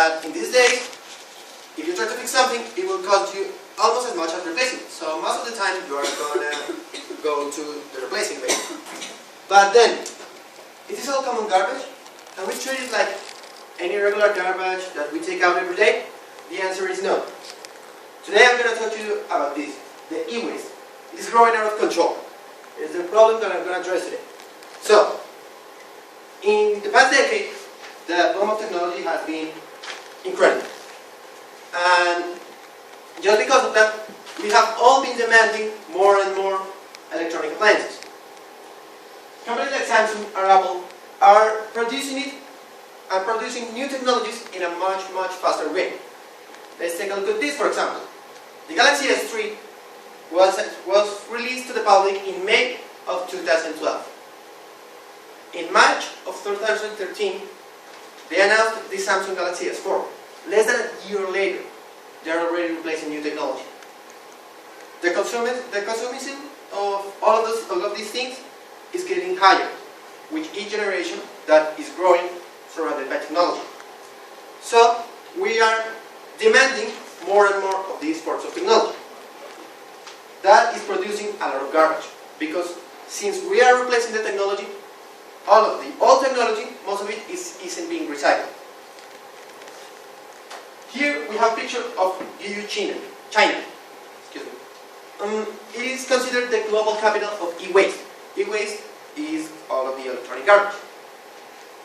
But in these days, if you try to fix something, it will cost you almost as much as replacing it. So most of the time, you are going to go to the replacing way. But then, is this all common garbage? Can we treat it like any regular garbage that we take out every day? The answer is no. Today I'm going to talk to you about this, the e-waste. It is growing out of control. It's the problem that I'm going to address today. So, in the past decade, the boom of technology has been incredible. And just because of that, we have all been demanding more and more electronic appliances. Companies like Samsung or Apple are producing it and producing new technologies in a much faster way. Let's take a look at this, for example. The Galaxy S3 was released to the public in May of 2012. In March of 2013, they announced the Samsung Galaxy S4. Less than a year later, they are already replacing new technology. The consumption of all of these things is getting higher with each generation that is growing surrounded by technology. So we are demanding more and more of these sorts of technology. That is producing a lot of garbage, because since we are replacing the technology, all of the old technology, most of it isn't being recycled. Here we have a picture of China. Excuse me. It is considered the global capital of e-waste. E-waste is all of the electronic garbage.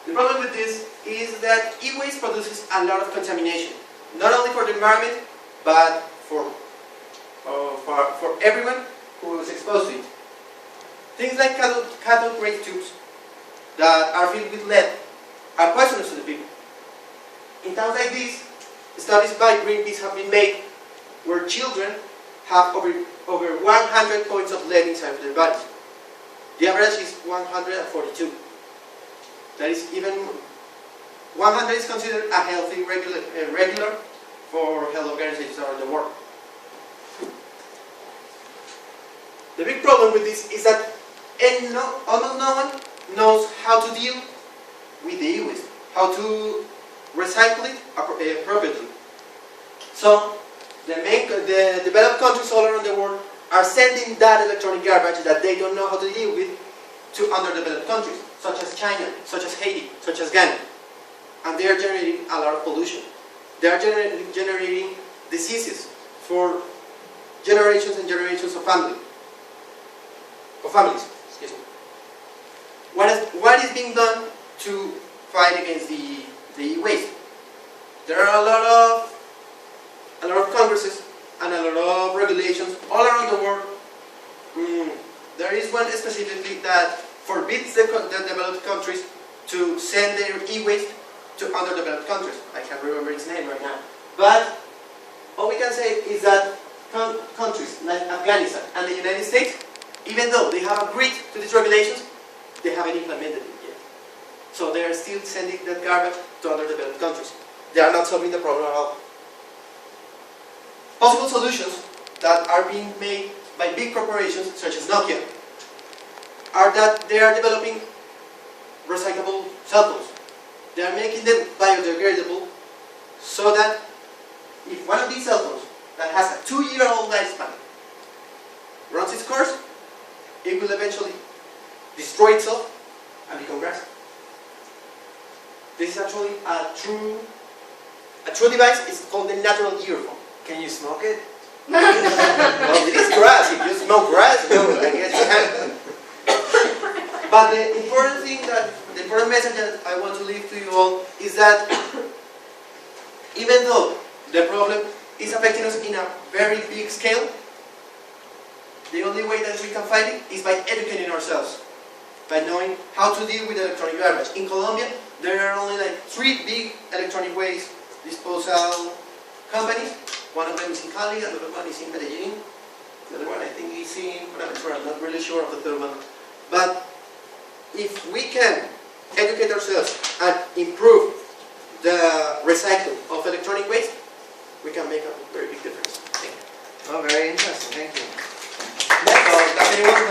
The problem with this is that e-waste produces a lot of contamination, not only for the environment, but for everyone who is exposed to it. Things like cathode ray tubes that are filled with lead are poisonous to the people. In towns like this, studies by Greenpeace have been made where children have over 100 points of lead inside of their bodies. The average is 142. That is even 100 is considered a healthy regular for health organizations around the world. The big problem with this is that almost no one knows how to deal with the e-waste, how to recycle it appropriately. So the developed countries all around the world are sending that electronic garbage that they don't know how to deal with to underdeveloped countries, such as China, such as Haiti, such as Ghana. And they are generating a lot of pollution. They are generating diseases for generations and generations of families. Excuse me. What is being done to fight against the e-waste? There are a lot of congresses and a lot of regulations all around the world. There is one specifically that forbids the developed countries to send their e-waste to underdeveloped countries. I can't remember its name right now. But all we can say is that countries like Afghanistan and the United States, even though they have agreed to these regulations, they haven't implemented it yet. So they are still sending that garbage to underdeveloped countries. They are not solving the problem at all. Possible solutions that are being made by big corporations such as Nokia are that they are developing recyclable cell phones. They are making them biodegradable so that if one of these cell phones that has a 2-year-old lifespan runs its course, it will eventually destroy itself and become grass. This is actually a true device. It's called the natural earphone. Can you smoke it? Well, it is grass. If you smoke grass, I guess you can. But the important message that I want to leave to you all is that even though the problem is affecting us in a very big scale, the only way that we can fight it is by educating ourselves, by knowing how to deal with electronic garbage. In Colombia, there are only like 3 big electronic waste disposal companies. One of them is in Cali, the other one is in Medellin, the other one I think is in Buenaventura. I'm not really sure of the third one. But if we can educate ourselves and improve the recycling of electronic waste, we can make a very big difference. Oh, very interesting. Thank you. Does anyone